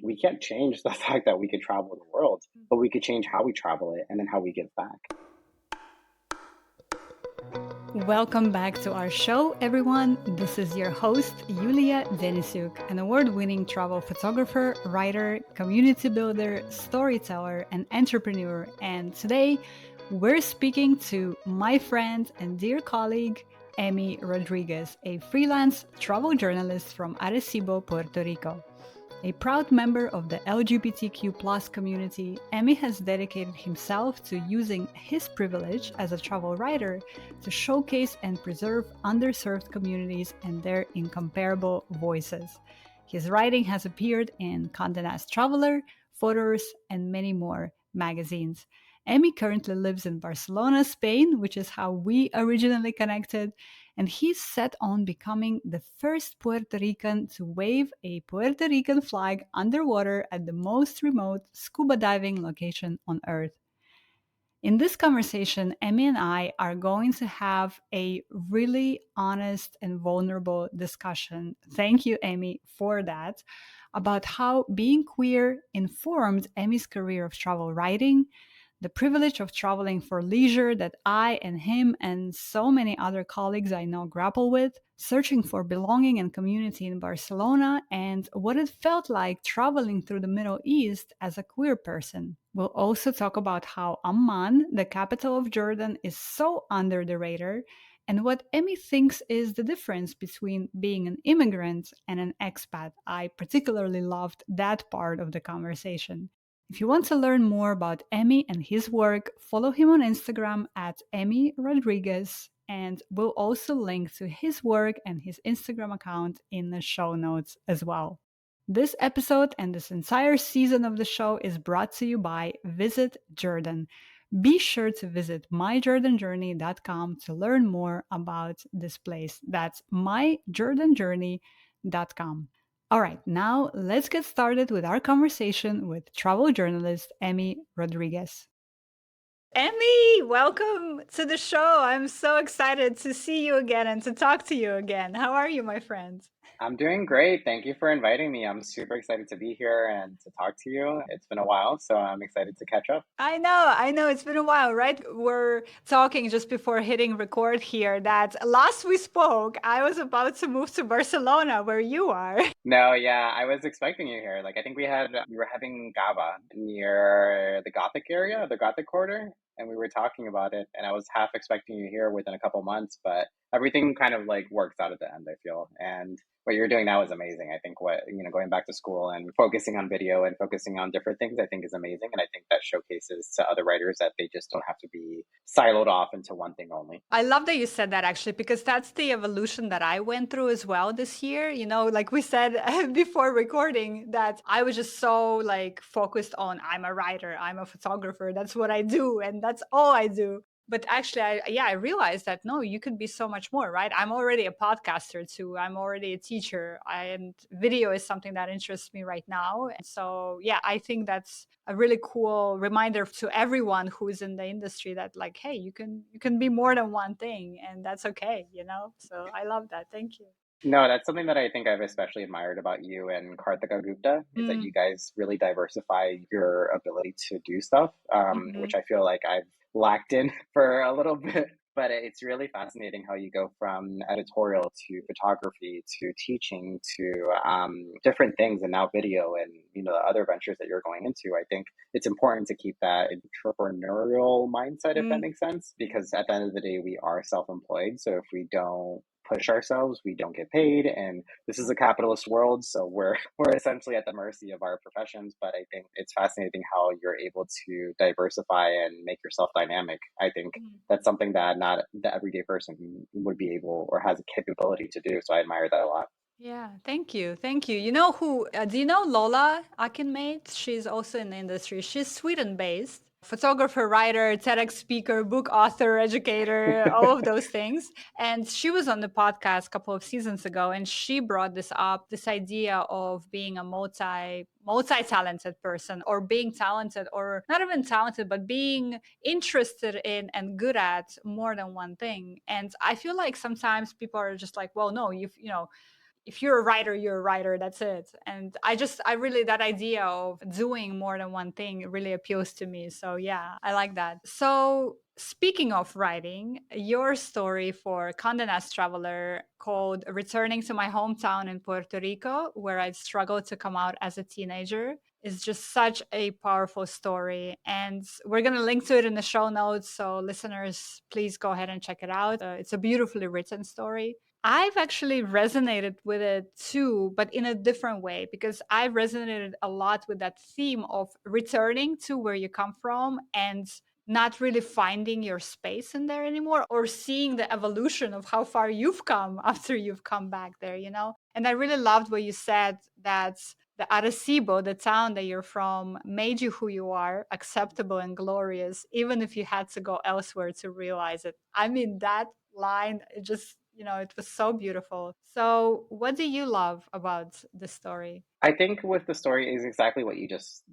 we can't change the fact that we could travel the world, but we could change how we travel it and then how we give back. Welcome back to our show, everyone. This is your host, Yulia Denisuk, an award-winning travel photographer, writer, community builder, storyteller, and entrepreneur. And today, we're speaking to my friend and dear colleague, Emy Rodriguez, a freelance travel journalist from Arecibo, Puerto Rico. A proud member of the LGBTQ+ community, Emy has dedicated himself to using his privilege as a travel writer to showcase and preserve underserved communities and their incomparable voices. His writing has appeared in Condé Nast Traveler, Fodors, and many more magazines. Emy currently lives in Barcelona, Spain, which is how we originally connected, and he's set on becoming the first Puerto Rican to wave a Puerto Rican flag underwater at the most remote scuba diving location on Earth. In this conversation, Emy and I are going to have a really honest and vulnerable discussion. Thank you, Emy, for that, about how being queer informed Emy's career of travel writing, the privilege of traveling for leisure that I and him and so many other colleagues I know grapple with, searching for belonging and community in Barcelona, and what it felt like traveling through the Middle East as a queer person. We'll also talk about how Amman, the capital of Jordan, is so under the radar, and what Emy thinks is the difference between being an immigrant and an expat. I particularly loved that part of the conversation. If you want to learn more about Emy and his work, follow him on Instagram at Emy Rodriguez, and we'll also link to his work and his Instagram account in the show notes as well. This episode and this entire season of the show is brought to you by Visit Jordan. Be sure to visit myjordanjourney.com to learn more about this place. That's myjordanjourney.com. All right, now let's get started with our conversation with travel journalist Emy Rodriguez. Emy, welcome to the show. I'm so excited to see you again and to talk to you again. How are you, my friend? I'm doing great. Thank you for inviting me. I'm super excited to be here and to talk to you. It's been a while, so I'm excited to catch up. I know. It's been a while, right? We're talking just before hitting record here that last we spoke, I was about to move to Barcelona, where you are. No, yeah, I was expecting you here. Like, I think we were having Gaba near the Gothic area, the Gothic quarter, and we were talking about it, and I was half expecting you here within a couple months, but everything kind of like works out at the end, I feel. And what you're doing now is amazing. I think going back to school and focusing on video and focusing on different things, I think is amazing. And I think that showcases to other writers that they just don't have to be siloed off into one thing only. I love that you said that, actually, because that's the evolution that I went through as well this year. Like we said before recording, that I was just so like focused on I'm a writer, I'm a photographer, that's what I do, and that's all I do. But actually, I realized that no, you could be so much more, right? I'm already a podcaster too. I'm already a teacher, and video is something that interests me right now. And so, yeah, I think that's a really cool reminder to everyone who is in the industry that, like, hey, you can be more than one thing, and that's okay, So I love that. Thank you. No, that's something that I think I've especially admired about you and Karthika Gupta is that you guys really diversify your ability to do stuff, which I feel like I've lacked in for a little bit. But it's really fascinating how you go from editorial to photography to teaching to different things, and now video and the other ventures that you're going into. I think it's important to keep that entrepreneurial mindset, if that makes sense, because at the end of the day, we are self-employed. So if we don't push ourselves, we don't get paid, and this is a capitalist world, so we're essentially at the mercy of our professions. But I think it's fascinating how you're able to diversify and make yourself dynamic. I think that's something that not the everyday person would be able or has a capability to do, so I admire that a lot. Yeah, thank you. You know who, do you know Lola Akinmate? She's also in the industry. She's Sweden-based. Photographer, writer, TEDx speaker, book author, educator, all of those things. And she was on the podcast a couple of seasons ago, and she brought this up, this idea of being a multi-talented person, or being talented, or not even talented, but being interested in and good at more than one thing. And I feel like sometimes people are just like, well, no, if you're a writer, you're a writer. That's it. And I really, that idea of doing more than one thing really appeals to me. So yeah, I like that. So speaking of writing, your story for Condé Nast Traveler called Returning to My Hometown in Puerto Rico, where I struggled to come out as a teenager, is just such a powerful story. And we're going to link to it in the show notes. So listeners, please go ahead and check it out. It's a beautifully written story. I've actually resonated with it too, but in a different way, because I resonated a lot with that theme of returning to where you come from and not really finding your space in there anymore, or seeing the evolution of how far you've come after you've come back there, you know? And I really loved what you said, that the Arecibo, the town that you're from, made you who you are, acceptable and glorious, even if you had to go elsewhere to realize it. I mean, that line, it just, it was so beautiful. So, what do you love about the story? I think with the story is exactly what you just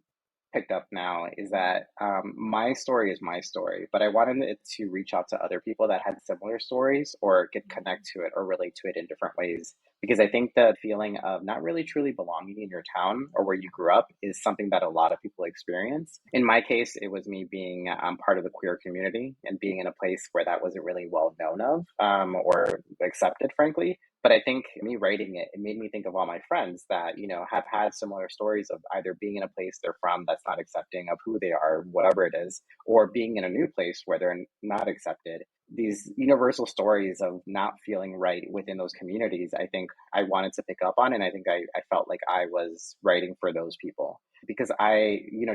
picked up now is that my story is my story, but I wanted it to reach out to other people that had similar stories or could connect to it or relate to it in different ways. Because I think the feeling of not really truly belonging in your town or where you grew up is something that a lot of people experience. In my case, it was me being part of the queer community and being in a place where that wasn't really well known of or accepted, frankly. But I think me writing it, it made me think of all my friends that, have had similar stories of either being in a place they're from that's not accepting of who they are, whatever it is, or being in a new place where they're not accepted. These universal stories of not feeling right within those communities, I think I wanted to pick up on. And I think I felt like I was writing for those people because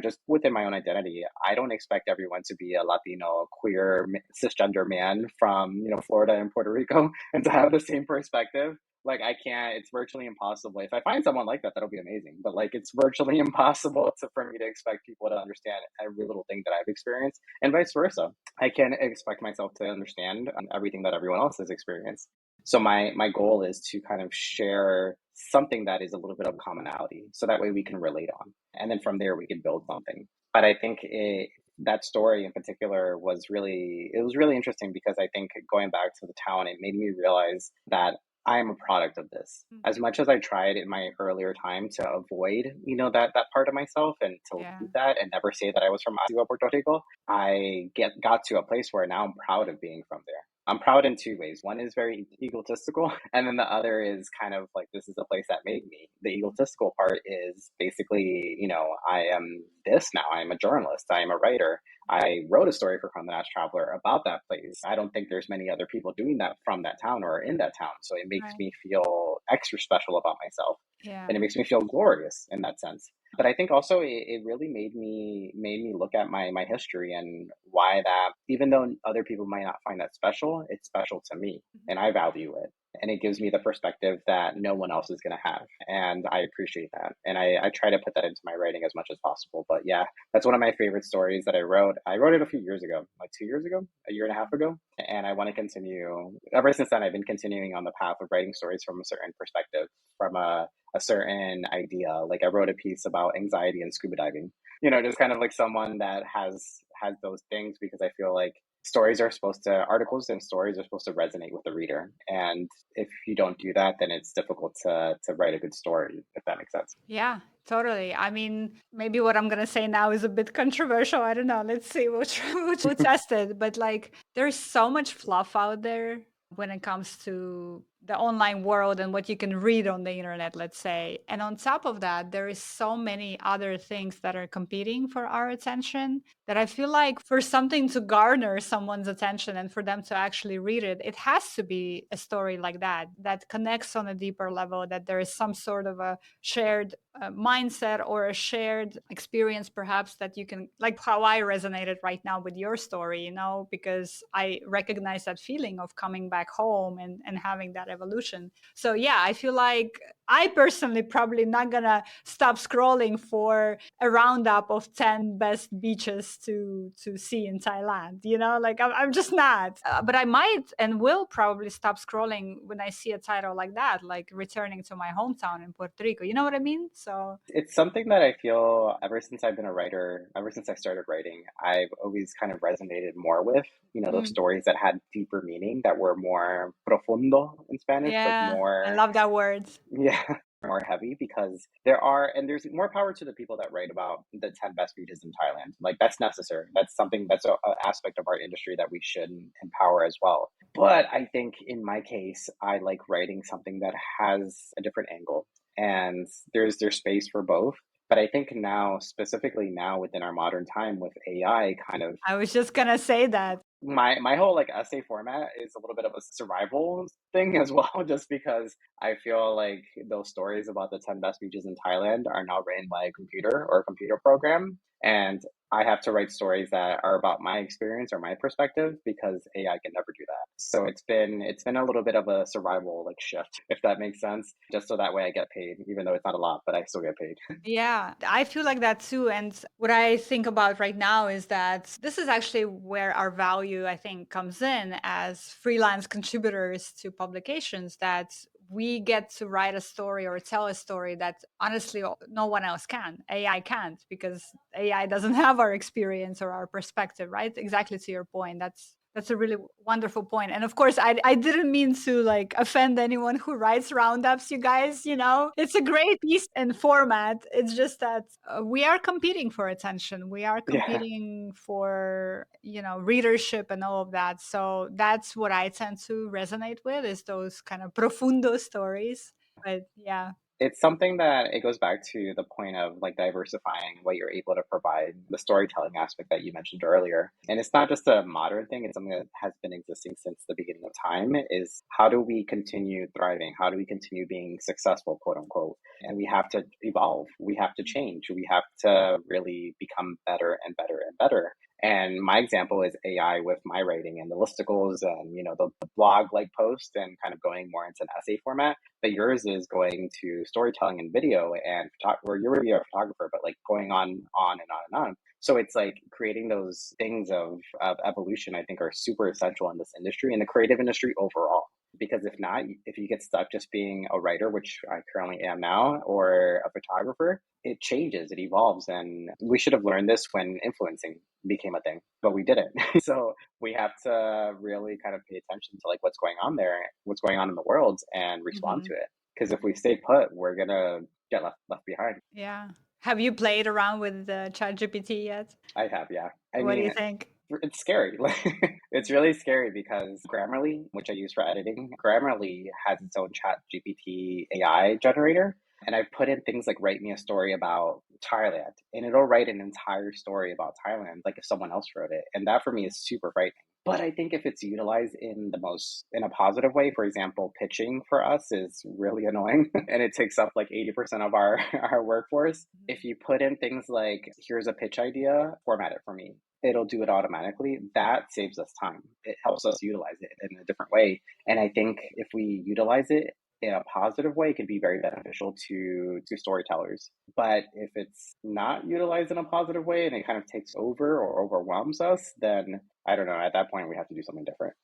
just within my own identity, I don't expect everyone to be a Latino, queer, cisgender man from, Florida and Puerto Rico and to have the same perspective. Like I can't, it's virtually impossible. If I find someone like that, that'll be amazing. But like it's virtually impossible for me to expect people to understand every little thing that I've experienced and vice versa. I can't expect myself to understand everything that everyone else has experienced. So my goal is to kind of share something that is a little bit of commonality, so that way we can relate on, and then from there we can build something. But I think that story in particular was really interesting because I think going back to the town, it made me realize that I am a product of this. Mhm. As much as I tried in my earlier time to avoid, that part of myself and to Yeah. leave that and never say that I was from Arecibo, Puerto Rico, I got to a place where now I'm proud of being from there. I'm proud in two ways. One is very egotistical, and then the other is kind of like this is a place that made me. The egotistical part is basically, I am this now. I'm a journalist. I am a writer. I wrote a story for Condé Nast Traveler about that place. I don't think there's many other people doing that from that town or in that town. So it makes Right. me feel extra special about myself. Yeah. And it makes me feel glorious in that sense. But I think also it really made me look at my history and why that even though other people might not find that special, it's special to me Mhm. and I value it. And it gives me the perspective that no one else is going to have. And I appreciate that. And I try to put that into my writing as much as possible. But yeah, that's one of my favorite stories that I wrote. I wrote it a few years ago, like 2 years ago, a year and a half ago. And I want to continue. Ever since then, I've been continuing on the path of writing stories from a certain perspective, from a certain idea. Like I wrote a piece about anxiety and scuba diving. Just kind of like someone that has those things because I feel like articles and stories are supposed to resonate with the reader. And if you don't do that, then it's difficult to write a good story, if that makes sense. Yeah, totally. I mean, maybe what I'm gonna say now is a bit controversial. I don't know. Let's see. We'll test it. But like, there's so much fluff out there when it comes to the online world and what you can read on the internet, let's say. And on top of that, there is so many other things that are competing for our attention that I feel like for something to garner someone's attention and for them to actually read it, it has to be a story like that that connects on a deeper level, that there is some sort of a shared mindset or a shared experience, perhaps, that you can, like how I resonated right now with your story, because I recognize that feeling of coming back home and having that evolution. So, yeah, I feel like I personally probably not gonna stop scrolling for a roundup of 10 best beaches to see in Thailand. Like I'm just not. But I might and will probably stop scrolling when I see a title like that, like returning to my hometown in Puerto Rico. You know what I mean? So It's something that I feel ever since I've been a writer, ever since I started writing, I've always kind of resonated more with, those mm, stories that had deeper meaning, that were more profundo Spanish, like Yeah, I more, love that word. yeah, more heavy because there's more power to the people that write about the 10 best beaches in Thailand. Like that's necessary. That's something that's a aspect of our industry that we should empower as well. But I think in my case, I like writing something that has a different angle, and there's space for both. But I think now, specifically now within our modern time with AI, kind of I was just gonna say that. my whole like essay format is a little bit of a survival thing as well, just because I feel like those stories about the 10 best beaches in Thailand are now written by a computer or a computer program, and I have to write stories that are about my experience or my perspective because AI can never do that. So it's been a little bit of a survival like shift, if that makes sense, just so that way I get paid, even though it's not a lot, but I still get paid. Yeah, I feel like that too. And what I think about right now is that this is actually where our value, I think, comes in as freelance contributors to publications, that we get to write a story or tell a story that honestly no one else can. AI can't, because AI doesn't have our experience or our perspective, right? Exactly to your point. That's a really wonderful point. And of course, I didn't mean to like offend anyone who writes roundups, you guys. It's a great piece and format. It's just that we are competing for attention. We are Yeah. competing for, readership and all of that. So that's what I tend to resonate with, is those kind of profundo stories. But yeah. It's something that it goes back to the point of like diversifying what you're able to provide, the storytelling aspect that you mentioned earlier. And it's not just a modern thing, it's something that has been existing since the beginning of time, is how do we continue thriving? How do we continue being successful, quote unquote? And we have to evolve, we have to change, we have to really become better and better and better. And my example is AI with my writing and the listicles and the blog like post and kind of going more into an essay format, but yours is going to storytelling and video and or you're already a photographer, but like going on and on and on. So it's like creating those things of evolution, I think, are super essential in this industry and the creative industry overall. Because if not, if you get stuck just being a writer, which I currently am now, or a photographer, it changes, it evolves. And we should have learned this when influencing became a thing, but we didn't. So we have to really kind of pay attention to like what's going on there, what's going on in the world, and respond Mhm. to it. Because if we stay put, we're gonna get left behind. Yeah. Have you played around with the ChatGPT yet? I have, yeah. I What do you mean, think? it's scary. Like, it's really scary because Grammarly, which I use for editing, Grammarly has its own Chat GPT AI generator. And I've put in things like write me a story about Thailand, and it'll write an entire story about Thailand, like if someone else wrote it. And that for me is super frightening. But I think if it's utilized in a positive way, for example, pitching for us is really annoying and it takes up like 80% of our, our workforce. If you put in things like, here's a pitch idea, format it for me, it'll do it automatically. That saves us time. It helps us utilize it in a different way. And I think if we utilize it in a positive way, it can be very beneficial to storytellers. But if it's not utilized in a positive way and it kind of takes over or overwhelms us, then I don't know. At that point, we have to do something different.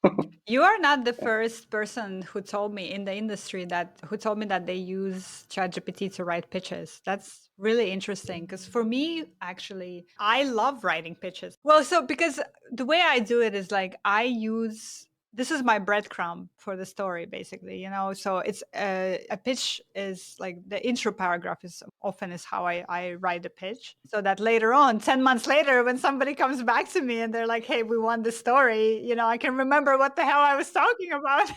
You are not the first person who told me in the industry that who told me that they use ChatGPT to write pitches. That's really interesting, because for me, actually, I love writing pitches. Well, so because the way I do it is like I use, this is my breadcrumb for the story, basically. So it's a pitch is like the intro paragraph is often is how I write a pitch, so that later on, 10 months later, when somebody comes back to me and they're like, hey, we want the story, I can remember what the hell I was talking about.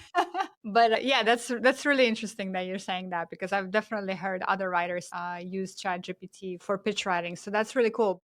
But yeah, that's really interesting that you're saying that, because I've definitely heard other writers use ChatGPT for pitch writing, so that's really cool.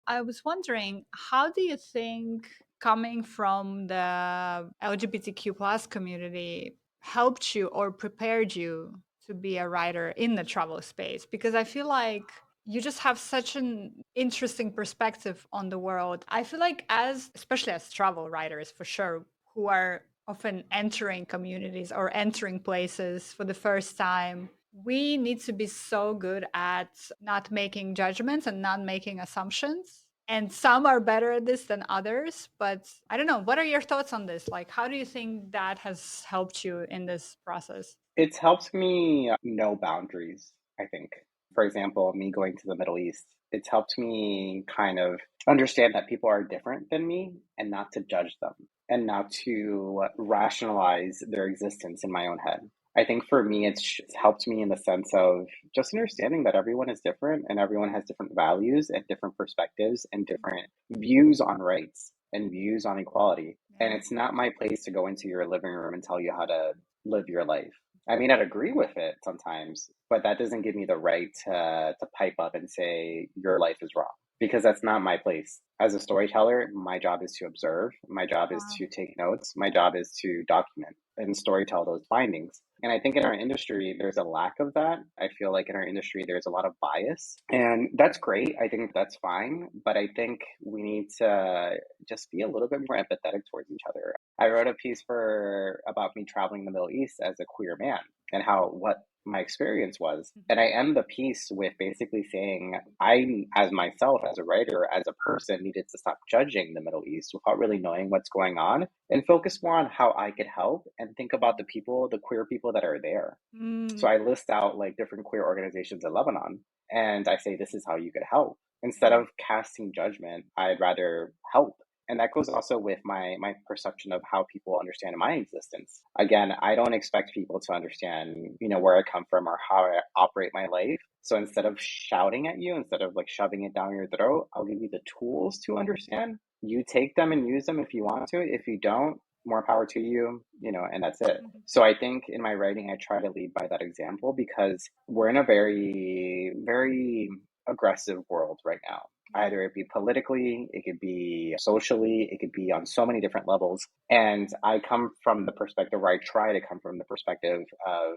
I was wondering, how do you think coming from the LGBTQ plus community helped you or prepared you to be a writer in the travel space? Because I feel like you just have such an interesting perspective on the world. I feel like, especially as travel writers, for sure, who are often entering communities or entering places for the first time, we need to be so good at not making judgments and not making assumptions. And some are better at this than others. But I don't know. What are your thoughts on this? Like, how do you think that has helped you in this process? It's helped me know boundaries, I think. For example, me going to the Middle East, it's helped me kind of understand that people are different than me and not to judge them. and not to rationalize their existence in my own head. I think for me, it's helped me in the sense of just understanding that everyone is different and everyone has different values and different perspectives and different views on rights and views on equality. And Yeah. it's not my place to go into your living room and tell you how to live your life. I mean, I'd agree with it sometimes, but that doesn't give me the right to pipe up and say your life is wrong because that's not my place. As a storyteller, my job is to observe, my job is Wow. to take notes, my job is to document and storytell those findings. And I think in our industry, there's a lack of that. I feel like in our industry, there's a lot of bias. And that's great. I think that's fine. But I think we need to just be a little bit more empathetic towards each other. I wrote a piece for about me traveling the Middle East as a queer man and how what my experience was. And I end the piece with basically saying I, as myself, as a writer, as a person, needed to stop judging the Middle East without really knowing what's going on and focus more on how I could help and think about the people, the queer people that are there. So Mm, I list out like different queer organizations in Lebanon and I say, this is how you could help. Instead yeah. of casting judgment, I'd rather help. And that goes also with my perception of how people understand my existence. Again, I don't expect people to understand, where I come from or how I operate my life. So instead of shouting at you, instead of like shoving it down your throat, I'll give you the tools to understand. You take them and use them if you want to. If you don't, more power to you, and that's it. Mhm. So I think in my writing, I try to lead by that example because we're in a very, very aggressive world right now. Yeah. Either it be politically, it could be socially, it could be on so many different levels. And I come from the perspective, where I try to come from the perspective of,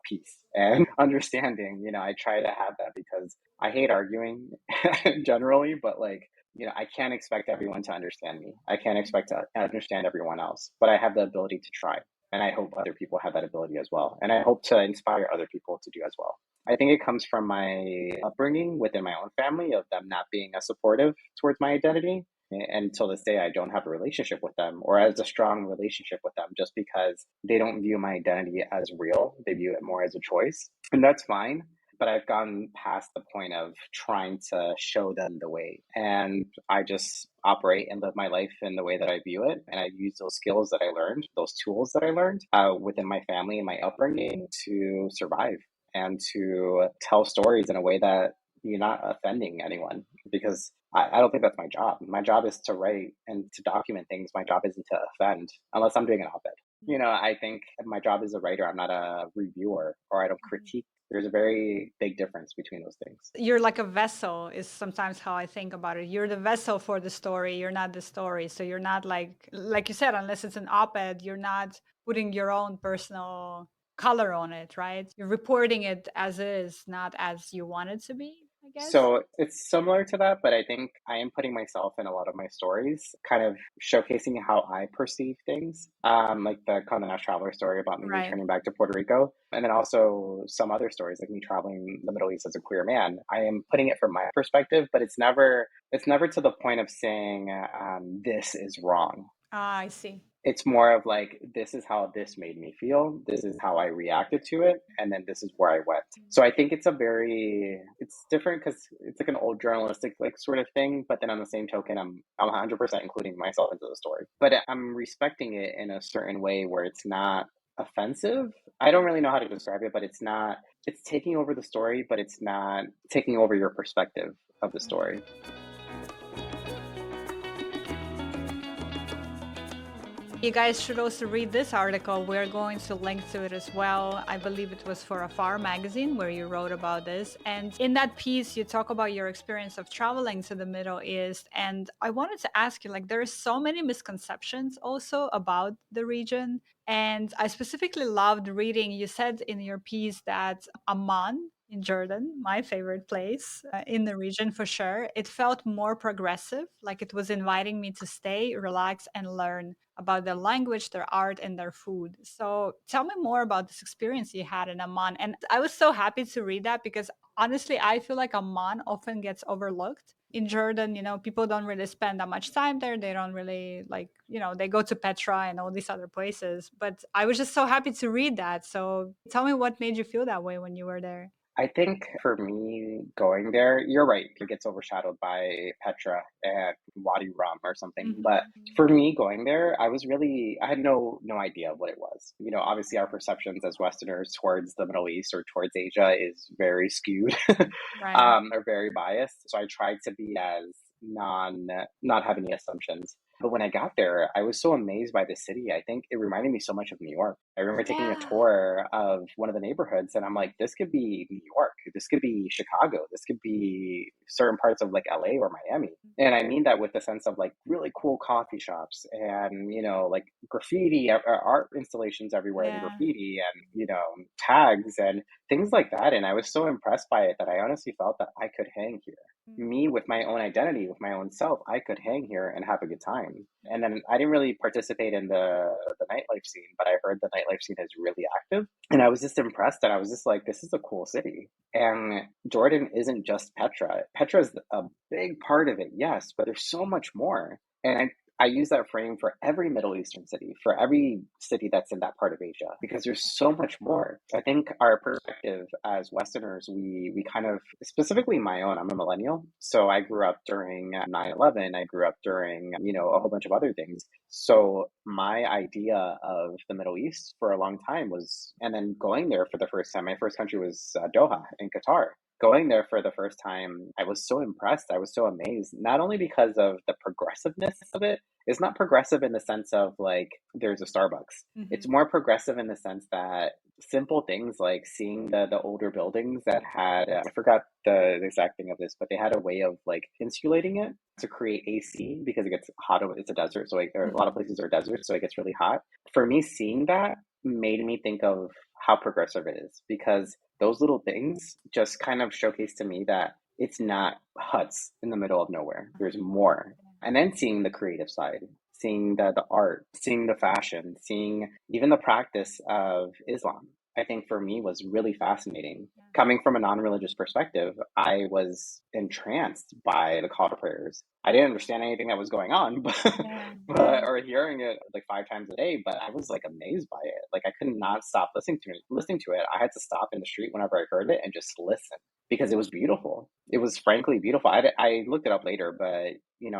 peace and understanding. I try to have that because I hate arguing generally, but like, I can't expect everyone to understand me. I can't expect to understand everyone else, but I have the ability to try. And I hope other people have that ability as well. And I hope to inspire other people to do as well. I think it comes from my upbringing within my own family of them not being as supportive towards my identity. And until this day, I don't have a relationship with them or as a strong relationship with them just because they don't view my identity as real. They view it more as a choice. And that's fine. But I've gone past the point of trying to show them the way. And I just operate and live my life in the way that I view it. And I use those skills that I learned, those tools that I learned within my family and my upbringing to survive and to tell stories in a way that you're not offending anyone because I don't think that's my job. My job is to write and to document things. My job isn't to offend unless I'm doing an op-ed. I think my job as a writer, I'm not a reviewer or I don't critique. There's a very big difference between those things. You're like a vessel, is sometimes how I think about it. You're the vessel for the story. You're not the story. So you're not like you said, unless it's an op-ed, you're not putting your own personal color on it, right? You're reporting it as is, not as you want it to be, I guess. So it's similar to that, but I think I am putting myself in a lot of my stories, kind of showcasing how I perceive things, like the Condé Nast Traveler story about me Right. returning back to Puerto Rico, and then also some other stories like me traveling the Middle East as a queer man. I am putting it from my perspective, but it's never to the point of saying this is wrong. Ah, I see. It's more of like, this is how this made me feel. This is how I reacted to it. And then this is where I went. So I think it's different because it's like an old journalistic like sort of thing. But then on the same token, I'm 100% including myself into the story. But I'm respecting it in a certain way where it's not offensive. I don't really know how to describe it, but it's taking over the story, but it's not taking over your perspective of the story. You guys should also read this article. We're going to link to it as well. I believe it was for Afar magazine where you wrote about this. And in that piece, you talk about your experience of traveling to the Middle East. And I wanted to ask you, like, there are so many misconceptions also about the region. And I specifically loved reading, you said in your piece that Amman in Jordan, my favorite place in the region for sure, it felt more progressive, like it was inviting me to stay, relax, and learn about their language, their art, and their food. So tell me more about this experience you had in Amman. And I was so happy to read that because honestly, I feel like Amman often gets overlooked. In Jordan, people don't really spend that much time there. They don't really they go to Petra and all these other places. But I was just so happy to read that. So tell me what made you feel that way when you were there. I think for me going there, you're right. It gets overshadowed by Petra and Wadi Rum or something. But Hmm. for me going there, I had no idea what it was. Obviously our perceptions as Westerners towards the Middle East or towards Asia is very skewed, Right. or very biased. So I tried to be as not have any assumptions. But when I got there, I was so amazed by the city. I think it reminded me so much of New York. I remember taking a Yeah. tour of one of the neighborhoods, and I'm like, this could be New York. This could be Chicago. This could be certain parts of like LA or Miami. And I mean that with the sense of like really cool coffee shops and, like graffiti, art installations everywhere and Yeah. graffiti and, tags and things like that. And I was so impressed by it that I honestly felt that I could hang here. Me with my own identity, with my own self, I could hang here and have a good time. And then I didn't really participate in the nightlife scene, but I heard the nightlife scene is really active. And I was just impressed that I was just like, this is a cool city. And Jordan isn't just Petra. Petra's a big part of it, yes, but there's so much more. And I use that frame for every Middle Eastern city, for every city that's in that part of Asia, because there's so much more. I think our perspective as Westerners, we kind of, specifically my own, I'm a millennial. So I grew up during 9/11. I grew up during, a whole bunch of other things. So my idea of the Middle East for a long time was, and then going there for the first time, my first country was Doha in Qatar. Going there for the first time, I was so impressed. I was so amazed, not only because of the progressiveness of it. It's not progressive in the sense of like there's a Starbucks. It's Hmm. more progressive in the sense that simple things like seeing the older buildings that had I forgot the exact thing of this, but they had a way of like insulating it to create AC because it gets hot. It's a desert, so or a lot of Hmm. places are deserts, so it gets really hot. For me, seeing that made me think of how progressive it is because those little things just kind of showcase to me that it's not huts in the middle of nowhere. There's more. And then seeing the creative side, seeing the art, seeing the fashion, seeing even the practice of Islam, I think for me was really fascinating. Coming from a non-religious perspective, I was entranced by the call to prayers. I didn't understand anything that was going on, Yeah. but or hearing it like 5 times a day, but I was like amazed by it. Like I could not stop listening to it. I had to stop in the street whenever I heard it and just listen because it was beautiful. It was frankly beautiful. I looked it up later, but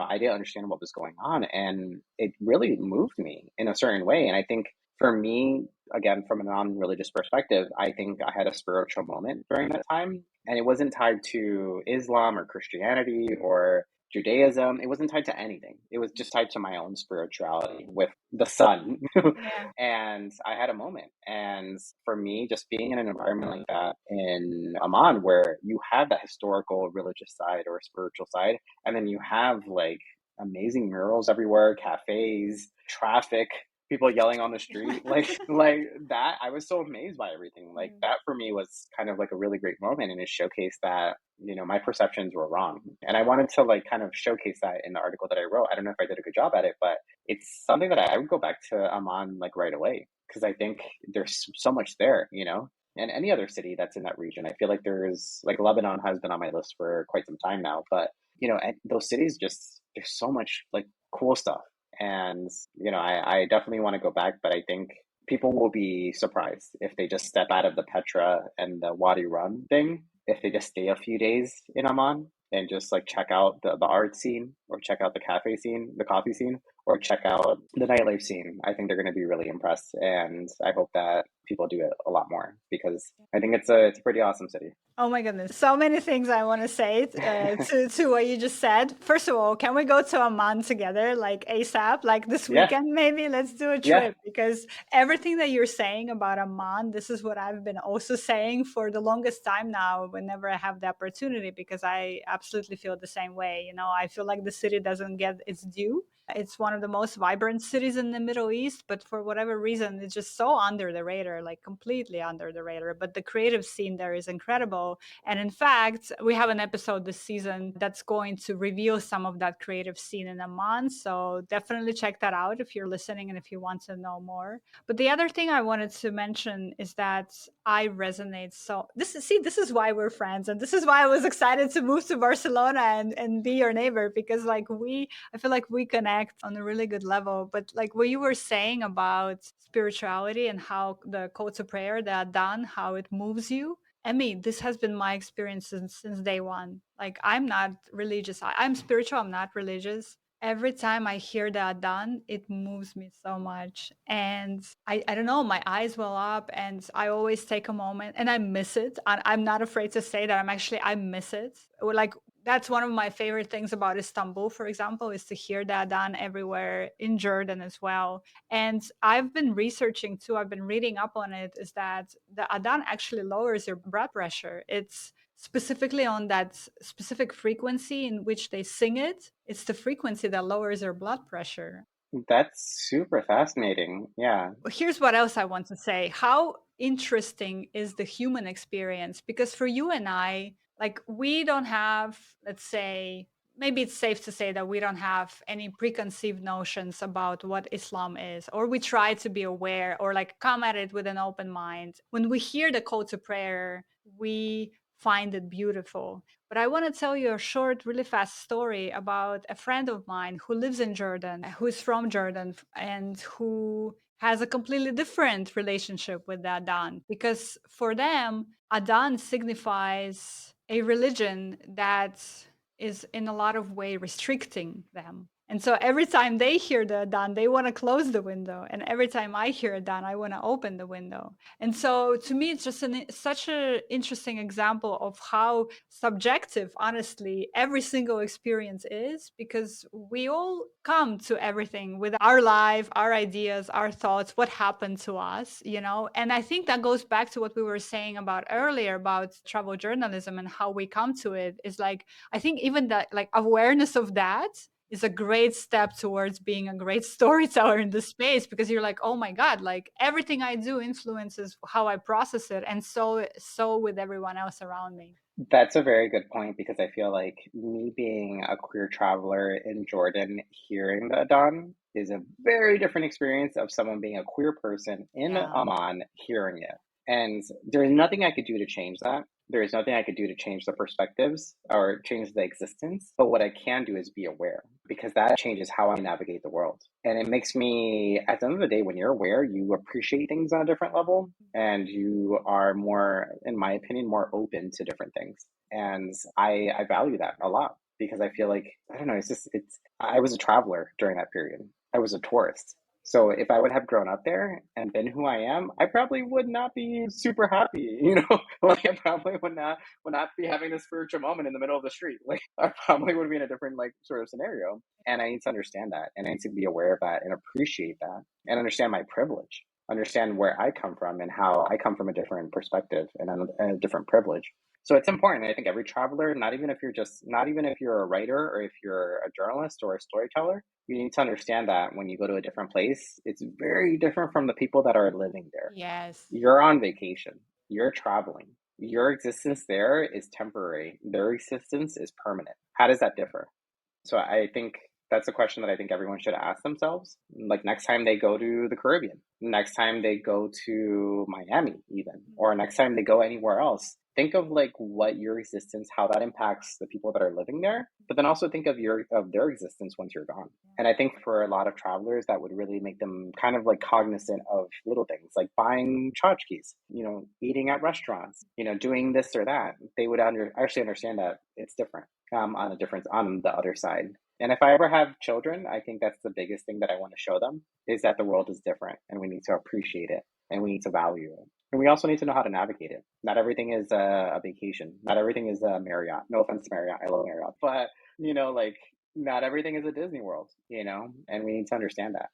I didn't understand what was going on, and it really moved me in a certain way. And I think for me, again, from a non-religious perspective, I think I had a spiritual moment during that time, and it wasn't tied to Islam or Christianity or Judaism. It wasn't tied to anything. It was just tied to my own spirituality with the sun. Yeah. And I had a moment. And for me, just being in an environment like that in Amman, where you have that historical religious side or spiritual side, and then you have like amazing murals everywhere, cafes, traffic, people yelling on the street, like that. I was so amazed by everything. Like that for me was kind of like a really great moment, and it showcased that my perceptions were wrong. And I wanted to like kind of showcase that in the article that I wrote. I don't know if I did a good job at it, but it's something that I would go back to Amman like right away because I think there's so much there, and any other city that's in that region. I feel like there's like Lebanon has been on my list for quite some time now, but and those cities just there's so much like cool stuff, and I definitely want to go back, but I think people will be surprised if they just step out of the Petra and the Wadi Rum thing, if they just stay a few days in Amman and just like check out the art scene or check out the cafe scene, the coffee scene, or check out the nightlife scene. I think they're going to be really impressed, and I hope that people do it a lot more because I think it's a pretty awesome city. Oh my goodness, so many things I want to say to what you just said. First of all, can we go to Amman together, like ASAP, like this Yeah, weekend maybe? Let's do a yeah, trip because everything that you're saying about Amman, this is what I've been also saying for the longest time now, whenever I have the opportunity, because I absolutely feel the same way. I feel like the city doesn't get its due. It's one of the most vibrant cities in the Middle East, but for whatever reason, it's just so under the radar, like completely under the radar. But the creative scene there is incredible. And in fact, we have an episode this season that's going to reveal some of that creative scene in Amman. So definitely check that out if you're listening and if you want to know more. But the other thing I wanted to mention is that I resonate so this is why we're friends, and this is why I was excited to move to Barcelona and be your neighbor, because like I feel like we connect on a really good level. But like what you were saying about spirituality and how the call to prayer, the Adhan, how it moves you, Emmy, this has been my experience since day one. Like, I'm not religious. I'm spiritual. I'm not religious. Every time I hear that done, it moves me so much. And I don't know, my eyes well up, and I always take a moment and I miss it. I'm not afraid to say that I miss it. Or like, that's one of my favorite things about Istanbul, for example, is to hear that done everywhere in Jordan as well. And I've been researching too, I've been reading up on it, is that the Adhan actually lowers your blood pressure. It's specifically on that specific frequency in which they sing it. It's the frequency that lowers your blood pressure. That's super fascinating. Yeah. Here's what else I want to say. How interesting is the human experience? Because for you and I, like, we don't have, let's say, maybe it's safe to say that we don't have any preconceived notions about what Islam is, or we try to be aware or like come at it with an open mind. When we hear the call to prayer, we find it beautiful. But I want to tell you a short, really fast story about a friend of mine who lives in Jordan, who's from Jordan, and who has a completely different relationship with the Adhan. Because for them, Adhan signifies a religion that is in a lot of way restricting them. And so every time they hear the Adhan, they want to close the window. And every time I hear Adhan, I want to open the window. And so to me, it's just such an interesting example of how subjective, honestly, every single experience is, because we all come to everything with our life, our ideas, our thoughts, what happened to us, you know? And I think that goes back to what we were saying about earlier about travel journalism and how we come to it is like, I think even that, like, awareness of that is a great step towards being a great storyteller in this space, because you're like, oh my god, like everything I do influences how I process it, and so with everyone else around me. That's a very good point because I feel like me being a queer traveler in Jordan, hearing the Adhan is a very different experience of someone being a queer person in Yeah. Amman hearing it. And there's nothing I could do to change that. There is nothing I could do to change the perspectives or change the existence. But what I can do is be aware because that changes how I navigate the world. And it makes me, at the end of the day, when you're aware, you appreciate things on a different level and you are more, in my opinion, more open to different things. And I value that a lot because I feel like, I don't know, I was a traveler during that period. I was a tourist. So if I would have grown up there and been who I am, I probably would not be super happy, you know? Like I probably would not be having this spiritual moment in the middle of the street. Like I probably would be in a different like sort of scenario. And I need to understand that and I need to be aware of that and appreciate that and understand my privilege, understand where I come from and how I come from a different perspective and a different privilege. So it's important. I think every traveler, not even if you're a writer or if you're a journalist or a storyteller, you need to understand that when you go to a different place, it's very different from the people that are living there. Yes. You're on vacation, you're traveling. Your existence there is temporary, their existence is permanent. How does that differ? So I think that's a question that I think everyone should ask themselves. Like next time they go to the Caribbean, next time they go to Miami, even, or next time they go anywhere else, think of like what your existence, how that impacts the people that are living there, but then also think of their existence once you're gone. And I think for a lot of travelers, that would really make them kind of like cognizant of little things like buying tchotchkes, eating at restaurants, doing this or that. They would actually understand that it's different on a difference on the other side. And if I ever have children, I think that's the biggest thing that I want to show them is that the world is different and we need to appreciate it and we need to value it. And we also need to know how to navigate it. Not everything is a vacation. Not everything is a Marriott. No offense to Marriott. I love Marriott. But, like not everything is a Disney World, and we need to understand that.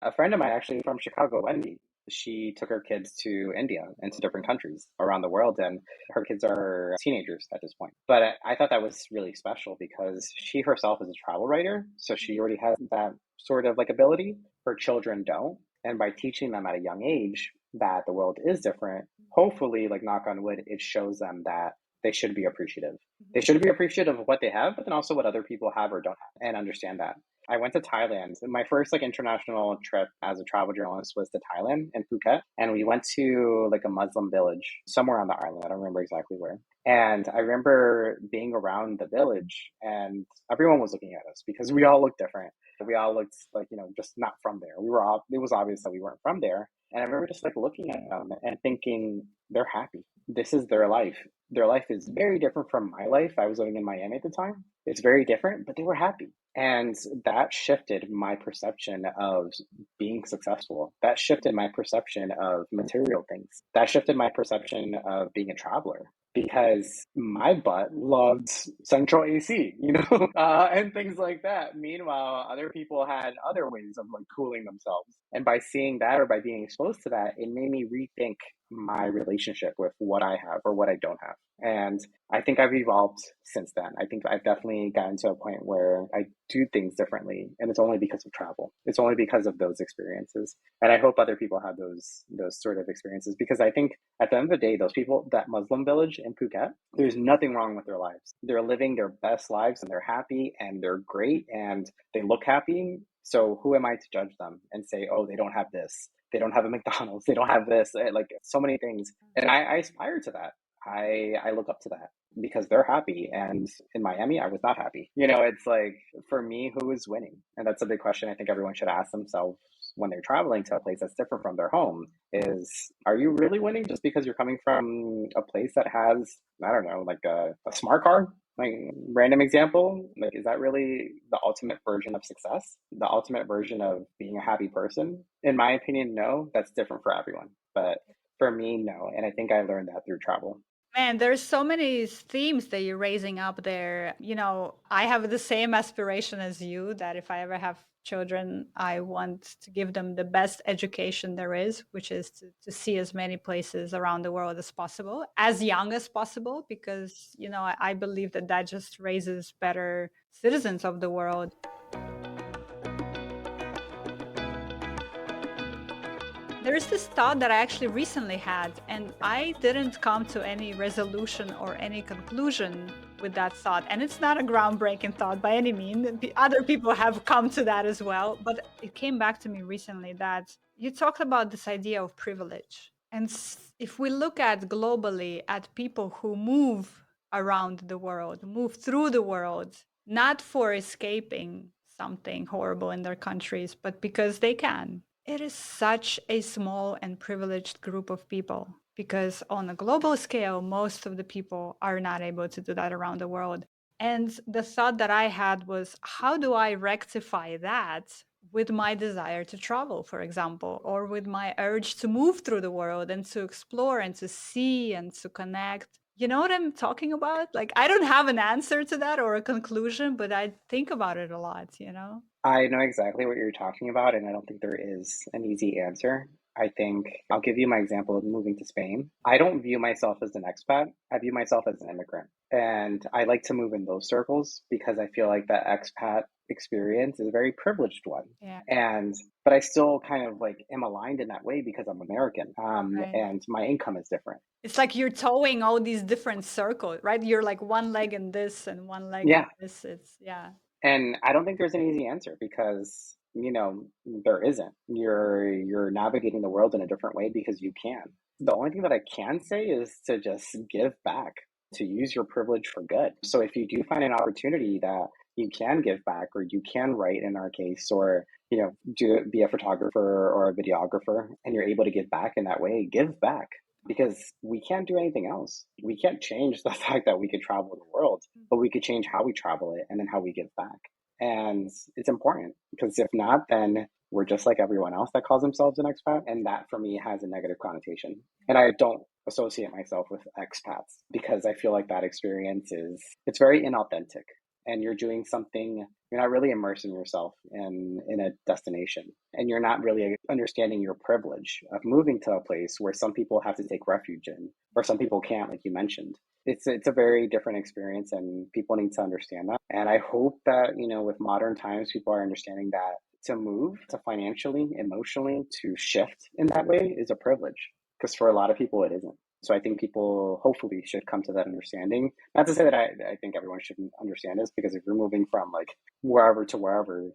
A friend of mine actually from Chicago, Wendy, she took her kids to India and to different countries around the world, and her kids are teenagers at this point. But I thought that was really special because she herself is a travel writer, so she already has that sort of like ability. Her children don't, and by teaching them at a young age that the world is different, hopefully, like knock on wood, it shows them that they should be appreciative. They should be appreciative of what they have, but then also what other people have or don't have, and understand that. I went to Thailand. My first like international trip as a travel journalist was to Thailand and Phuket. And we went to like a Muslim village somewhere on the island. I don't remember exactly where. And I remember being around the village and everyone was looking at us because we all looked different. We all looked like, just not from there. It was obvious that we weren't from there. And I remember just like looking at them and thinking they're happy. this is their life. Their life is very different from my life. I was living in Miami at the time. It's very different, but they were happy. And that shifted my perception of being successful. That shifted my perception of material things. That shifted my perception of being a traveler because my butt loved central AC, and things like that. Meanwhile, other people had other ways of like cooling themselves. And by seeing that or by being exposed to that, it made me rethink my relationship with what I have or what I don't have. And I think I've evolved since then. I think I've definitely gotten to a point where I do things differently, and it's only because of travel. It's only because of those experiences. And I hope other people have those sort of experiences because I think at the end of the day, those people, that Muslim village in Phuket, there's nothing wrong with their lives. They're living their best lives and they're happy and they're great and they look happy. So who am I to judge them and say, oh, they don't have this, they don't have a McDonald's, they don't have this, like so many things. And I aspire to that. I look up to that because they're happy. And in Miami, I was not happy. It's like for me, who is winning? And that's a big question I think everyone should ask themselves when they're traveling to a place that's different from their home is, are you really winning just because you're coming from a place that has, I don't know, like a smart car? Like, random example, like, is that really the ultimate version of success? The ultimate version of being a happy person? In my opinion, no, that's different for everyone. But for me, no. And I think I learned that through travel. Man, there's so many themes that you're raising up there. I have the same aspiration as you that if I ever have children, I want to give them the best education there is, which is to see as many places around the world as possible, as young as possible, because, I believe that that just raises better citizens of the world. There's this thought that I actually recently had, and I didn't come to any resolution or any conclusion with that thought. And it's not a groundbreaking thought by any means. Other people have come to that as well. But it came back to me recently that you talked about this idea of privilege. And if we look at globally at people who move around the world, move through the world, not for escaping something horrible in their countries, but because they can, it is such a small and privileged group of people because, on a global scale, most of the people are not able to do that around the world. And the thought that I had was, how do I rectify that with my desire to travel, for example, or with my urge to move through the world and to explore and to see and to connect? You know what I'm talking about? Like, I don't have an answer to that or a conclusion, but I think about it a lot. I know exactly what you're talking about, and I don't think there is an easy answer. I think I'll give you my example of moving to Spain. I don't view myself as an expat. I view myself as an immigrant. And I like to move in those circles because I feel like that expat experience is a very privileged one. Yeah. And but I still kind of like am aligned in that way because I'm American. Right. And my income is different. It's like you're towing all these different circles, right? You're like one leg in this and one leg in Yeah. this. It's yeah. And I don't think there's an easy answer because, there isn't. You're navigating the world in a different way because you can. The only thing that I can say is to just give back, to use your privilege for good. So if you do find an opportunity that you can give back or you can write in our case or, be a photographer or a videographer and you're able to give back in that way, give back because we can't do anything else. We can't change the fact that we could travel the world, but we could change how we travel it and then how we give back. And it's important because if not, then we're just like everyone else that calls themselves an expat. And that for me has a negative connotation. And I don't associate myself with expats because I feel like that experience it's very inauthentic. And you're doing something, you're not really immersing yourself in a destination. And you're not really understanding your privilege of moving to a place where some people have to take refuge in, or some people can't, like you mentioned. It's a very different experience and people need to understand that. And I hope that, with modern times, people are understanding that to move, to financially, emotionally, to shift in that way is a privilege. Because for a lot of people, it isn't. So I think people hopefully should come to that understanding. Not to say that I think everyone should understand this, because if you're moving from like wherever to wherever,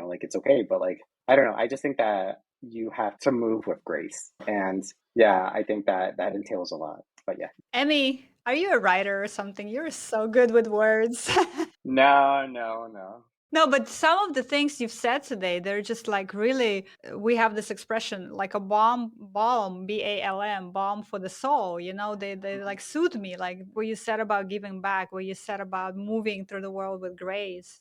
like it's okay. But like, I don't know. I just think that you have to move with grace. And yeah, I think that entails a lot. But yeah. Emmy, are you a writer or something? You're so good with words. No, no, no. No, but some of the things you've said today, they're just like really, we have this expression like a balm, BALM, balm for the soul. They like soothe me. Like what you said about giving back, what you said about moving through the world with grace,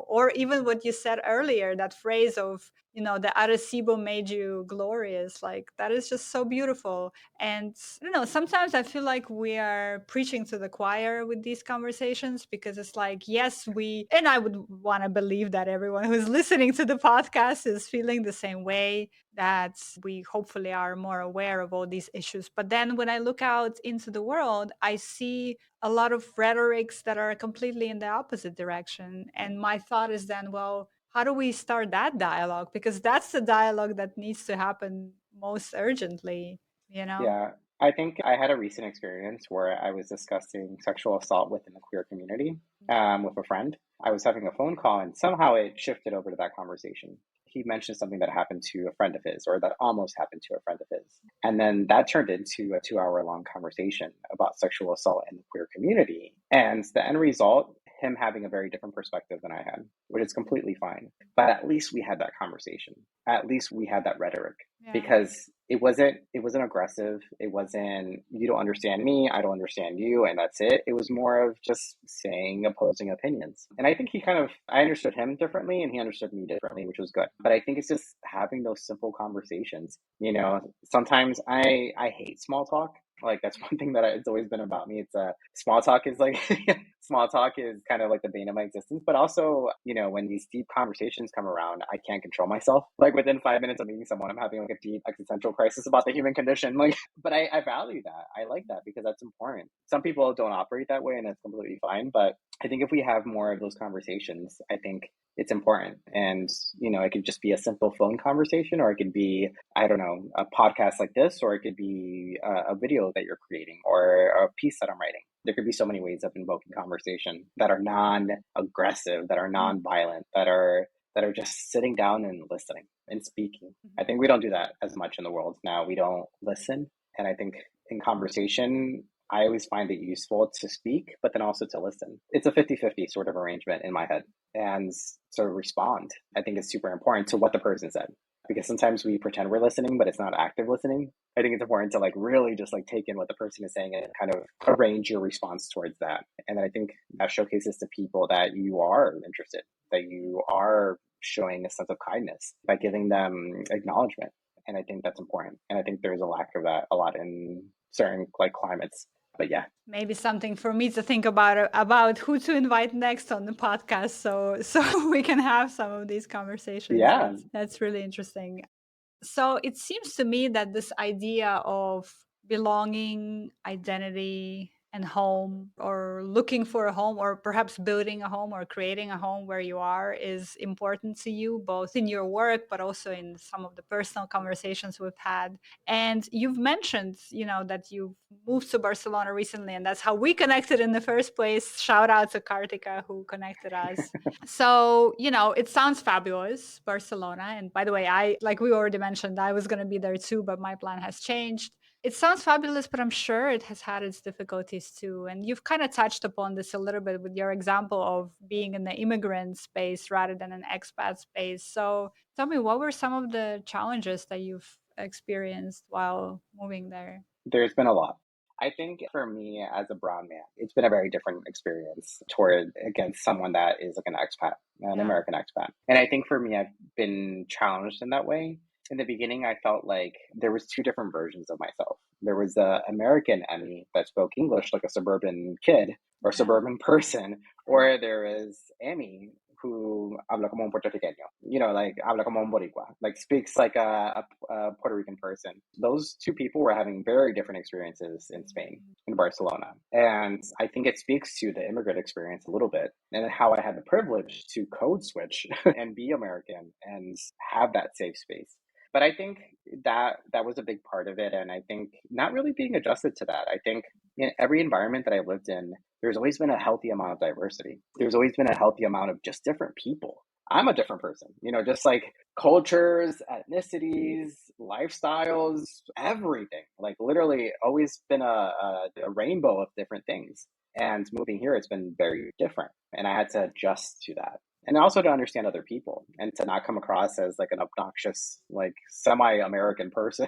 or even what you said earlier, that phrase of, the Arecibo made you glorious. Like that is just so beautiful. And sometimes I feel like we are preaching to the choir with these conversations, because it's like, yes, and I would want to believe that everyone who's listening to the podcast is feeling the same way, that we hopefully are more aware of all these issues. But then when I look out into the world, I see a lot of rhetorics that are completely in the opposite direction. And my thought is then, well, how do we start that dialogue? Because that's the dialogue that needs to happen most urgently, you know? Yeah, I think I had a recent experience where I was discussing sexual assault within the queer community with a friend. I was having a phone call and somehow it shifted over to that conversation. He mentioned something that happened to a friend of his, or that almost happened to a friend of his. And then that turned into a 2 hour long conversation about sexual assault in the queer community. And the end result, him having a very different perspective than I had, which is completely fine. But at least we had that conversation. At least we had that rhetoric, Yeah. because it wasn't aggressive. It wasn't, you don't understand me, I don't understand you, and that's it. It was more of just saying opposing opinions. And I think I understood him differently and he understood me differently, which was good. But I think it's just having those simple conversations. Sometimes I hate small talk. Like that's one thing that it's always been about me. It's small talk is like small talk is kind of like the bane of my existence. But also, when these deep conversations come around, I can't control myself. Like within 5 minutes of meeting someone, I'm having like a deep existential crisis about the human condition. Like, but I value that. I like that because that's important. Some people don't operate that way, and that's completely fine. But I think if we have more of those conversations, I think it's important. And, it could just be a simple phone conversation, or it could be, I don't know, a podcast like this, or it could be a video that you're creating or a piece that I'm writing. There could be so many ways of invoking conversation that are non-aggressive, that are non-violent, that are just sitting down and listening and speaking. I think we don't do that as much in the world now. We don't listen. And I think in conversation, I always find it useful to speak, but then also to listen. It's a 50-50 sort of arrangement in my head, and sort of respond. I think it's super important to what the person said, because sometimes we pretend we're listening, but it's not active listening. I think it's important to like really just like take in what the person is saying and kind of arrange your response towards that. And I think that showcases to people that you are interested, that you are showing a sense of kindness by giving them acknowledgement. And I think that's important. And I think there's a lack of that a lot in certain like climates. But yeah. Maybe something for me to think about who to invite next on the podcast, so we can have some of these conversations. Yeah. That's really interesting. So it seems to me that this idea of belonging, identity, and home, or looking for a home, or perhaps building a home or creating a home where you are, is important to you, both in your work, but also in some of the personal conversations we've had. And you've mentioned, that you've moved to Barcelona recently, and that's how we connected in the first place. Shout out to Kartika who connected us. So, it sounds fabulous, Barcelona. And by the way, like we already mentioned, I was going to be there too, but my plan has changed. It sounds fabulous, but I'm sure it has had its difficulties too. And you've kind of touched upon this a little bit with your example of being in the immigrant space rather than an expat space. So tell me, what were some of the challenges that you've experienced while moving there? There's been a lot. I think for me as a brown man, it's been a very different experience toward against someone that is like an expat, an Yeah. American expat. And I think for me, I've been challenged in that way. In the beginning, I felt like there was two different versions of myself. There was the American Emmy that spoke English like a suburban kid or Yeah. suburban person, or there is Amy who habla como un puertorriqueño, like habla como un boricua, like speaks like a Puerto Rican person. Those two people were having very different experiences in Spain, in Barcelona. And I think it speaks to the immigrant experience a little bit, and how I had the privilege to code switch and be American and have that safe space. But I think that was a big part of it. And I think not really being adjusted to that. I think in every environment that I lived in, there's always been a healthy amount of diversity. There's always been a healthy amount of just different people. I'm a different person, just like cultures, ethnicities, lifestyles, everything. Like literally always been a rainbow of different things. And moving here, it's been very different. And I had to adjust to that. and also to understand other people and to not come across as like an obnoxious, like semi-American person.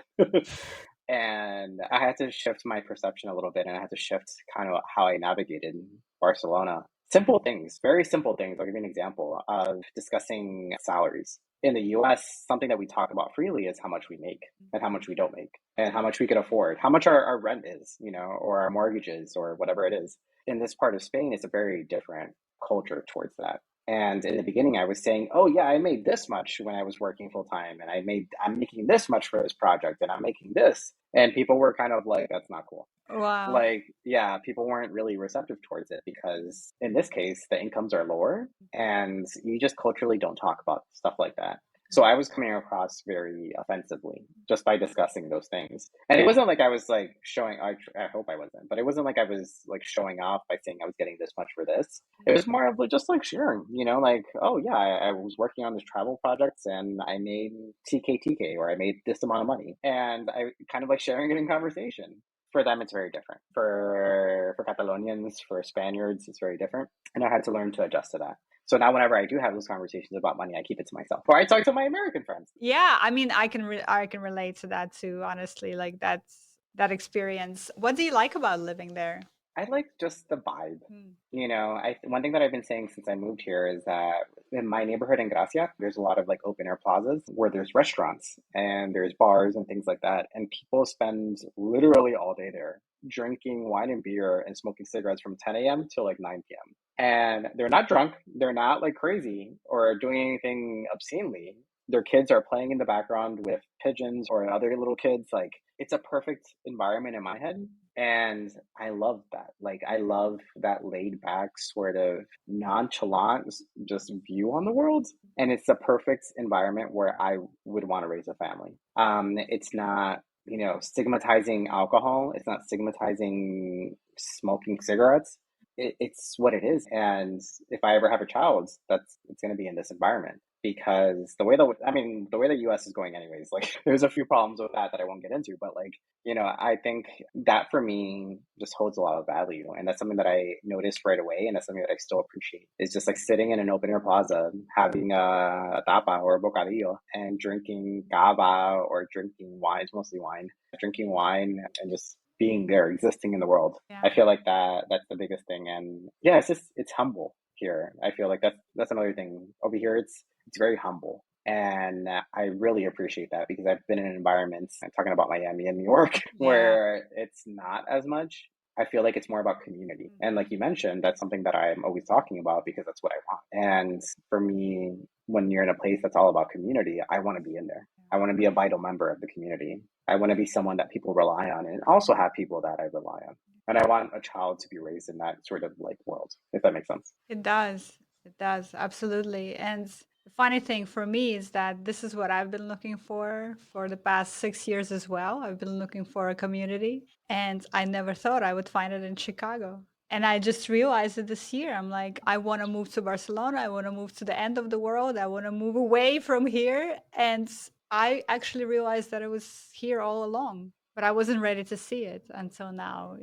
And I had to shift my perception a little bit, and I had to shift kind of how I navigated Barcelona. Simple things, very simple things. I'll give you an example of discussing salaries. In the US, something that we talk about freely is how much we make and how much we don't make and how much we can afford, how much our rent is, or our mortgages or whatever it is. In this part of Spain, it's a very different culture towards that. And in the beginning, I was saying, "Oh yeah, I made this much when I was working full time, and I'm making this much for this project, and I'm making this." And people were kind of like, "That's not cool." Wow. Like, yeah, people weren't really receptive towards it because in this case, the incomes are lower, and you just culturally don't talk about stuff like that. So I was coming across very offensively just by discussing those things. And it wasn't like I was like showing, I hope I wasn't, but it wasn't like I was like showing off by saying I was getting this much for this. It was more of like, just like sharing, like, oh yeah, I was working on this travel project and I made TKTK, or I made this amount of money. And I kind of like sharing it in conversation. For them, it's very different. For Catalonians, for Spaniards, it's very different. And I had to learn to adjust to that. So now whenever I do have those conversations about money, I keep it to myself. Or I talk to my American friends. Yeah, I mean, I can relate to that too, honestly. Like that experience. What do you like about living there? I like just the vibe. Mm. One thing that I've been saying since I moved here is that in my neighborhood in Gracia, there's a lot of like open air plazas where there's restaurants and there's bars and things like that. And people spend literally all day there drinking wine and beer and smoking cigarettes from 10 a.m. till like 9 p.m. And they're not drunk, they're not like crazy or doing anything obscenely. Their kids are playing in the background with pigeons or other little kids. Like, it's a perfect environment in my head. And I love that. Like, I love that laid back, sort of nonchalant, just view on the world. And it's the perfect environment where I would want to raise a family. It's not, stigmatizing alcohol. It's not stigmatizing smoking cigarettes. It's what it is. And if I ever have a child, it's going to be in this environment because the way the US is going anyways, like there's a few problems with that I won't get into, but like, I think that for me just holds a lot of value. And that's something that I noticed right away. And that's something that I still appreciate. It's just like sitting in an open air plaza, having a tapa or a bocadillo and drinking cava or drinking wine, it's mostly wine, drinking wine and just being there, existing in the world. Yeah. I feel like that's the biggest thing. And yeah, it's humble here. I feel like that's another thing. Over here it's very humble. And I really appreciate that because I've been in environments, I'm talking about Miami and New York, Yeah. where it's not as much. I feel like it's more about community. And like you mentioned, that's something that I'm always talking about because that's what I want. And for me, when you're in a place that's all about community, I want to be in there. I want to be a vital member of the community. I want to be someone that people rely on and also have people that I rely on. And I want a child to be raised in that sort of like world, if that makes sense. It does. It does. Absolutely. And the funny thing for me is that this is what I've been looking for the past 6 years as well. I've been looking for a community, and I never thought I would find it in Chicago. And I just realized it this year. I'm like, I want to move to Barcelona. I want to move to the end of the world. I want to move away from here. And I actually realized that it was here all along, but I wasn't ready to see it until now.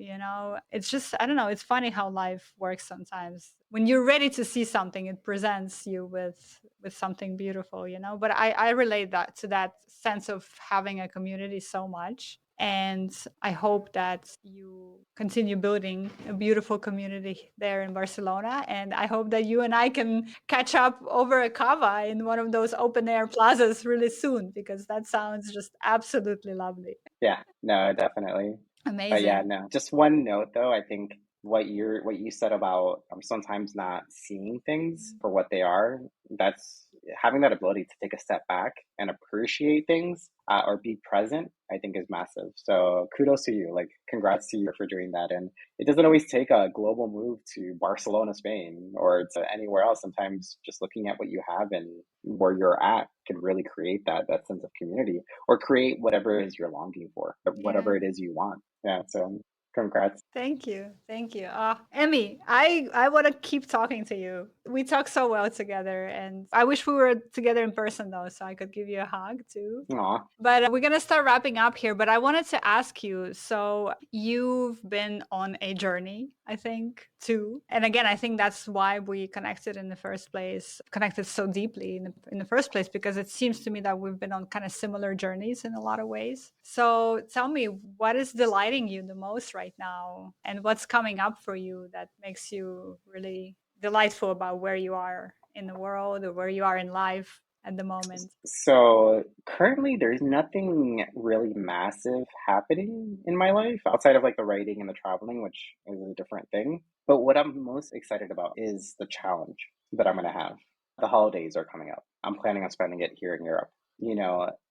It's just, I don't know, it's funny how life works sometimes. When you're ready to see something, it presents you with something beautiful, But I relate that to that sense of having a community so much. And I hope that you continue building a beautiful community there in Barcelona. And I hope that you and I can catch up over a cava in one of those open air plazas really soon, because that sounds just absolutely lovely. Yeah, no, definitely. But yeah, Amazing. no. Just one note though, I think what you said about sometimes not seeing things for what they are, that's having that ability to take a step back and appreciate things or be present, I think is massive. So kudos to you. Like congrats to you for doing that. And it doesn't always take a global move to Barcelona, Spain, or to anywhere else. Sometimes just looking at what you have and where you're at can really create that sense of community or create whatever it is you're longing for, or Yeah. whatever it is you want. Yeah. So congrats. Thank you. Thank you. Emmy, I want to keep talking to you. We talk so well together, and I wish we were together in person though, so I could give you a hug too. Aw. But we're going to start wrapping up here. But I wanted to ask you, so you've been on a journey, I think, too. And again, I think that's why we connected in the first place, connected so deeply in the first place, because it seems to me that we've been on kind of similar journeys in a lot of ways. So tell me, what is delighting you the most right now? And what's coming up for you that makes you really delightful about where you are in the world or where you are in life at the moment? So currently, there's nothing really massive happening in my life outside of like the writing and the traveling, which is a different thing. But what I'm most excited about is the challenge that I'm going to have. The holidays are coming up. I'm planning on spending it here in Europe.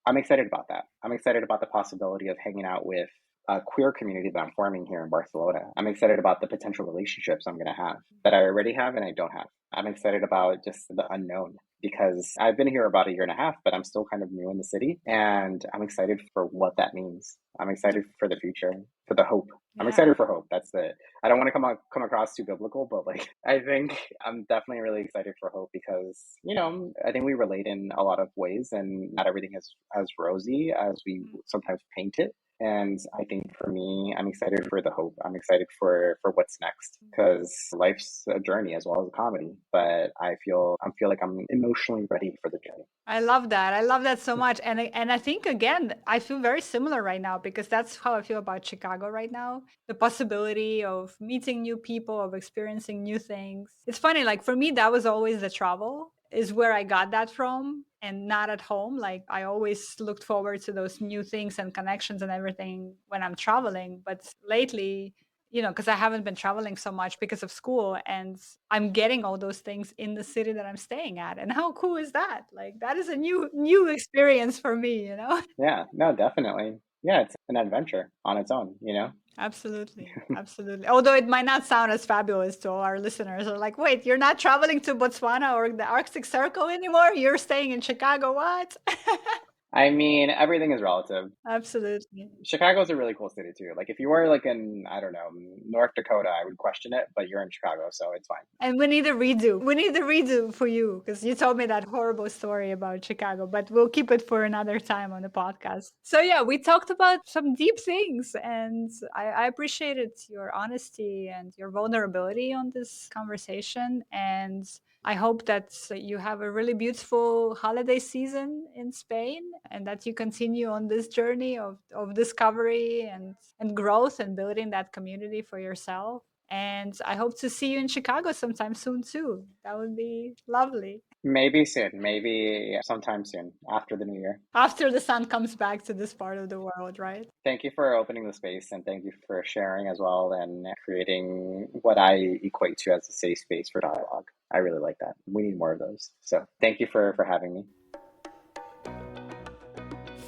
I'm excited about that. I'm excited about the possibility of hanging out with a queer community that I'm forming here in Barcelona. I'm excited about the potential relationships I'm going to have that I already have and I don't have. I'm excited about just the unknown because I've been here about a year and a half, but I'm still kind of new in the city. And I'm excited for what that means. I'm excited for the future, for the hope. I'm Yeah. excited for hope. That's it. I don't want to come across too biblical, but like I think I'm definitely really excited for hope because I think we relate in a lot of ways, and not everything is as rosy as we sometimes paint it. And I think for me, I'm excited for the hope. I'm excited for what's next because life's a journey as well as a comedy. But I feel like I'm emotionally ready for the journey. I love that. I love that so much. And I think again, I feel very similar right now because that's how I feel about Chicago right now. The possibility of meeting new people, of experiencing new things. It's funny, like for me, that was always the travel is where I got that from and not at home. Like I always looked forward to those new things and connections and everything when I'm traveling. But lately, because I haven't been traveling so much because of school, and I'm getting all those things in the city that I'm staying at. And how cool is that? Like that is a new experience for me. Yeah, no, definitely. Yeah, it's an adventure on its own. Absolutely. Absolutely. Although it might not sound as fabulous to all our listeners. Are like, wait, you're not traveling to Botswana or the Arctic Circle anymore? You're staying in Chicago. What? I mean, everything is relative. Absolutely. Chicago's a really cool city too. Like if you were like in, I don't know, North Dakota, I would question it, but you're in Chicago, so it's fine. And we need a redo. We need a redo for you because you told me that horrible story about Chicago, but we'll keep it for another time on the podcast. So, yeah, we talked about some deep things, and I appreciated your honesty and your vulnerability on this conversation. And I hope that you have a really beautiful holiday season in Spain and that you continue on this journey of discovery and growth and building that community for yourself. And I hope to see you in Chicago sometime soon too. That would be lovely. Maybe soon, maybe sometime soon after the new year. After the sun comes back to this part of the world, right? Thank you for opening the space and thank you for sharing as well and creating what I equate to as a safe space for dialogue. I really like that. We need more of those. So thank you for having me.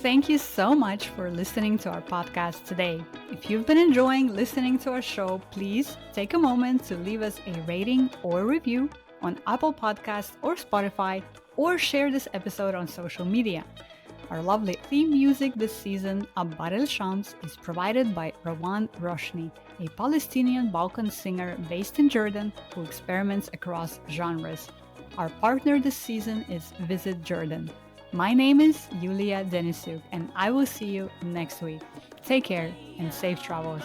Thank you so much for listening to our podcast today. If you've been enjoying listening to our show, please take a moment to leave us a rating or review on Apple Podcasts or Spotify, or share this episode on social media. Our lovely theme music this season, Abbar el Shams, is provided by Rawan Roshni, a Palestinian Balkan singer based in Jordan who experiments across genres. Our partner this season is Visit Jordan. My name is Yulia Denisuk, and I will see you next week. Take care and safe travels.